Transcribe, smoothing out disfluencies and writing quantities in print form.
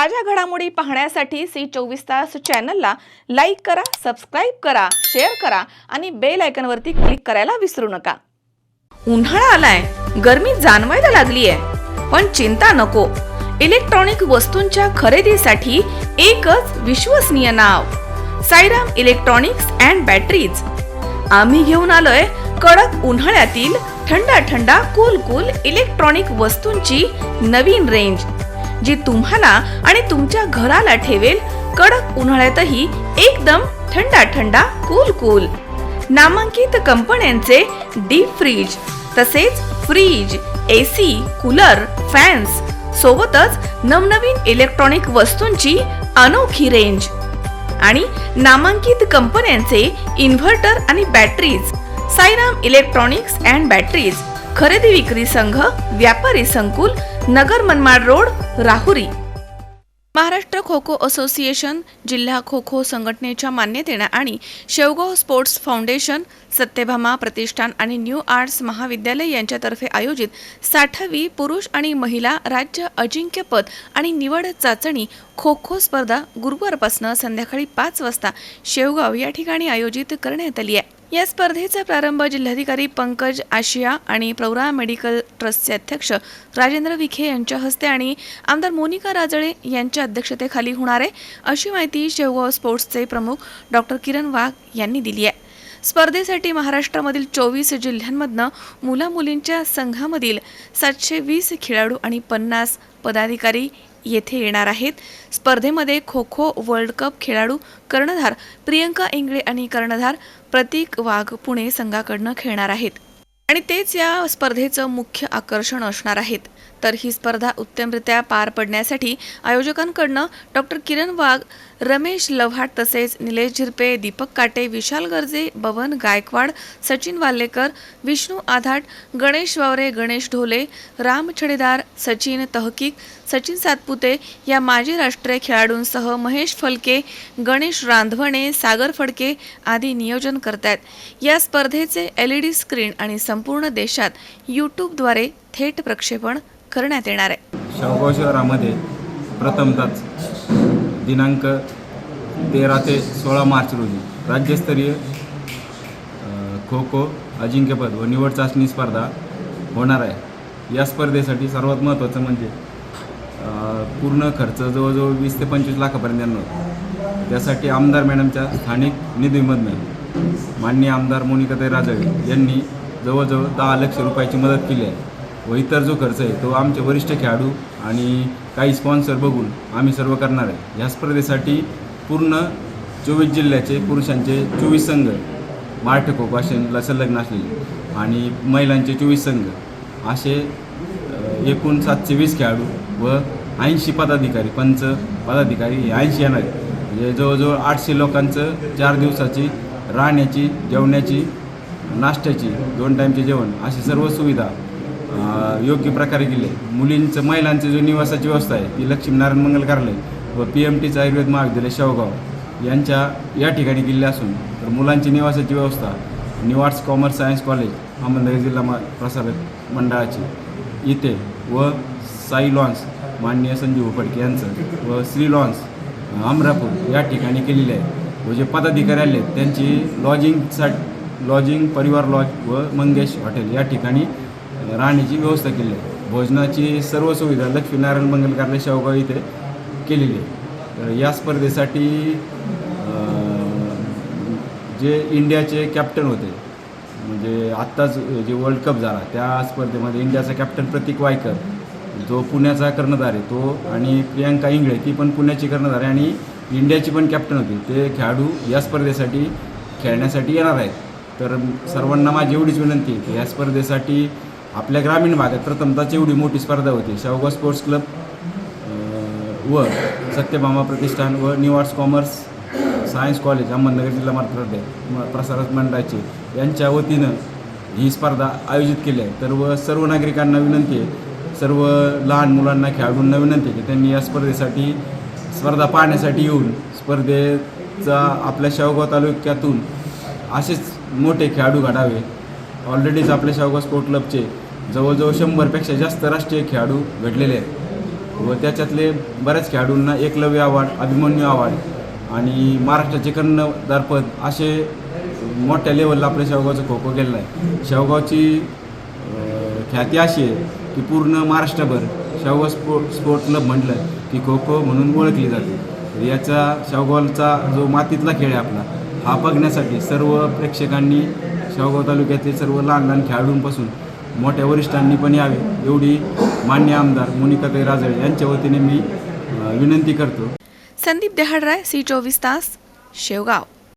ताज्या घडामोडी पाहण्यासाठी सी24 तास चॅनलला लाईक करा, सबस्क्राइब करा, शेअर करा आणि बेल आयकॉनवरती क्लिक करायला विसरू नका। उन्हाळा आलाय, गरमी जाणवायला लागली आहे, पण चिंता नको। इलेक्ट्रॉनिक वस्तूंच्या खरेदीसाठी एकच विश्वसनीय नाव, साईराम इलेक्ट्रॉनिक्स अँड बॅटरीज। आम्ही घेऊन आलोय कडक उन्हाळ्यातील थंडा थंडा कूल इलेक्ट्रॉनिक वस्तूंची नवीन रेंज, जी तुम्हाला आणि तुमच्या घराला ठेवेल कडक उन्हाळ्यातही एकदम थंडा थंडा कूल। नामांकित कंपन्यांचे डीप फ्रीज, तसेच फ्रीज, एसी, कूलर, फॅन्स सोबतच नवनवीन इलेक्ट्रॉनिक वस्तूंची अनोखी रेंज आणि नामांकित कंपन्यांचे इन्व्हर्टर आणि batteries. Sairam electronics and batteries, खरेदी विक्री संघ, व्यापारी संकुल, नगर मनमाड रोड, राहुरी। महाराष्ट्र खो खो असोसिएशन, जिल्हा खो खो संघटनेच्या मान्यतेने आणि शेवगाव स्पोर्ट्स फाउंडेशन, सत्यभामा प्रतिष्ठान आणि न्यू आर्ट्स महाविद्यालय यांच्यातर्फे आयोजित 60वी पुरुष आणि महिला राज्य अजिंक्यपद आणि निवड चाचणी खो खो स्पर्धा गुरुवारपासून संध्याकाळी 5 वाजता शेवगाव या ठिकाणी आयोजित करण्यात आली आहे। या स्पर्धेचा प्रारंभ जिल्हाधिकारी पंकज आशिया आणि प्रौरा मेडिकल ट्रस्टचे अध्यक्ष राजेंद्र विखे यांच्या हस्ते आणि आमदार मोनिका राजळे यांच्या अध्यक्षतेखाली होणार आहे, अशी माहिती शेवगाव स्पोर्ट्सचे प्रमुख डॉक्टर किरण वाघ यांनी दिली आहे। स्पर्धेसाठी महाराष्ट्रामधील 24 जिल्ह्यांमधनं मुला-मुलींच्या संघामधील 720 खेळाडू आणि 50 पदाधिकारी येथे येणार आहेत। स्पर्धेमध्ये खो खो वर्ल्ड कप खेळाडू कर्णधार प्रियंका इंगळे आणि कर्णधार प्रतीक वाघ पुणे संघाकडून खेळणार आहेत आणि तेच या स्पर्धेचं मुख्य आकर्षण असणार आहेत। तर ही स्पर्धा उत्तमरित्या पार पडण्यासाठी आयोजकांकडून डॉक्टर किरण वाघ, रमेश लव्हाट, तसेच निलेश झिरपे, दीपक काटे, विशाल गर्जे, बबन गायकवाड, सचिन वाल्लेकर, विष्णू आधाट, गणेश वावरे, गणेश ढोले, राम छडेदार, सचिन तहकीक, सचिन सातपुते या माजी राष्ट्रीय खेळाडूंसह महेश फलके, गणेश रांधवणे, सागर फडके आदी नियोजन करतायत। या स्पर्धेचे LED स्क्रीन आणि संपूर्ण देशात यूट्यूबद्वारे थेट प्रक्षेपण करण्यात येणार आहे। शेवगाव शहरामध्ये प्रथमतःच दिनांक 13 ते 16 मार्च रोजी राज्यस्तरीय खो खो अजिंक्यपद व निवड चाचणी स्पर्धा होणार आहे। या स्पर्धेसाठी सर्वात महत्त्वाचं म्हणजे पूर्ण खर्च जवळजवळ 20 ते 25 लाखापर्यंत येणार होता। त्यासाठी आमदार मॅडमच्या स्थानिक निधीमधून माननीय आमदार मोनिकाताई राजळे यांनी जवळजवळ 10 लाख रुपयाची मदत केली आहे व इतर जो खर्च आहे तो आमचे वरिष्ठ खेळाडू आणि काही स्पॉन्सर बघून आम्ही सर्व करणार आहे। ह्या स्पर्धेसाठी पूर्ण 24 जिल्ह्याचे पुरुषांचे 24 संघ मराठी खो खो असेला संलग्न असलेले आणि महिलांचे 24 संघ असे एकूण 720 खेळाडू व 80 पदाधिकारी, पंच पदाधिकारी 80 येणार आहे। म्हणजे जवळजवळ 800 लोकांचं 4 दिवसाची राहण्याची, जेवण्याची, नाश्त्याची, 2 टाईमचे जेवण अशी सर्व सुविधा योग्य प्रकारे केली आहे। मुलींचं, महिलांची जो निवासाची व्यवस्था आहे ती लक्ष्मीनारायण मंगल कार्यालय व PMT आयुर्वेद महाविद्यालय शेवगाव यांच्या या ठिकाणी केलेली असून, तर मुलांची निवासाची व्यवस्था new arts commerce science college Ahmednagar जिल्हा प्रसारक मंडळाची इथे व साई लॉन्स माननीय संजीव फडके यांचं व श्री लॉन्स अमरापूर या ठिकाणी केलेली आहे। व जे पदाधिकारी आले त्यांची लॉजिंग परिवार लॉज व मंगेश हॉटेल या ठिकाणी राहण्याची व्यवस्था केली आहे। भोजनाची सर्व सुविधा लक्ष्मीनारायण मंगल कार्यालय शेवगाव इथे केलेली आहे। तर या स्पर्धेसाठी जे इंडियाचे कॅप्टन होते, म्हणजे आत्ताच जे वर्ल्ड कप झाला त्या स्पर्धेमध्ये इंडियाचा कॅप्टन प्रतीक वायकर, जो पुण्याचा कर्णधार आहे तो, आणि प्रियंका इंगळे ती पण पुण्याची कर्णधार आहे आणि इंडियाची पण कॅप्टन होती, ते खेळाडू या स्पर्धेसाठी खेळण्यासाठी येणार आहेत। तर सर्वांना माझी एवढीच विनंती आहे की या स्पर्धेसाठी आपल्या ग्रामीण भागात प्रथमतःच एवढी मोठी स्पर्धा होती। शेवगाव स्पोर्ट्स क्लब व सत्यभामा प्रतिष्ठान व new arts commerce science college Ahmednagar जिल्हा प्रसारक मंडळाचे यांच्या वतीनं ही स्पर्धा आयोजित केली आहे। तर व सर्व नागरिकांना विनंती आहे, सर्व लहान मुलांना, खेळाडूंना विनंती आहे की त्यांनी या स्पर्धा पाहण्यासाठी येऊन स्पर्धेचा आपल्या शेवगाव तालुक्यातून असेच मोठे खेळाडू घडावे। ऑलरेडीच आपल्या शेवगाव स्पोर्ट क्लबचे जवळजवळ 100पेक्षा जास्त राष्ट्रीय खेळाडू घडलेले आहेत। व त्याच्यातले बऱ्याच खेळाडूंना एकलव्य अवॉर्ड, अभिमन्यू अवॉर्ड आणि महाराष्ट्राचे कर्णधारपद असे मोठ्या लेवलला आपल्या शेवगावचं खो खो केलेलं आहे. शेवगावची ख्याती अशी आहे की पूर्ण महाराष्ट्रभर शेवगाव स्पोर्ट क्लब म्हटलं की खो खो म्हणून ओळखली जाते. तर याचा शेवगावचा जो मातीतला खेळ आहे आपला, हा बघण्यासाठी सर्व प्रेक्षकांनी, शेवगाव तालुक्यातील सर्व लहान लहान खेळाडूंपासून मोठ्या वरिष्ठांनी पण यावे एवढी मान्य आमदार मोनिकाताई राजळे यांच्या वतीने मी विनंती करतो. संदीप देहाडराय, सी 24 तास, शेवगाव.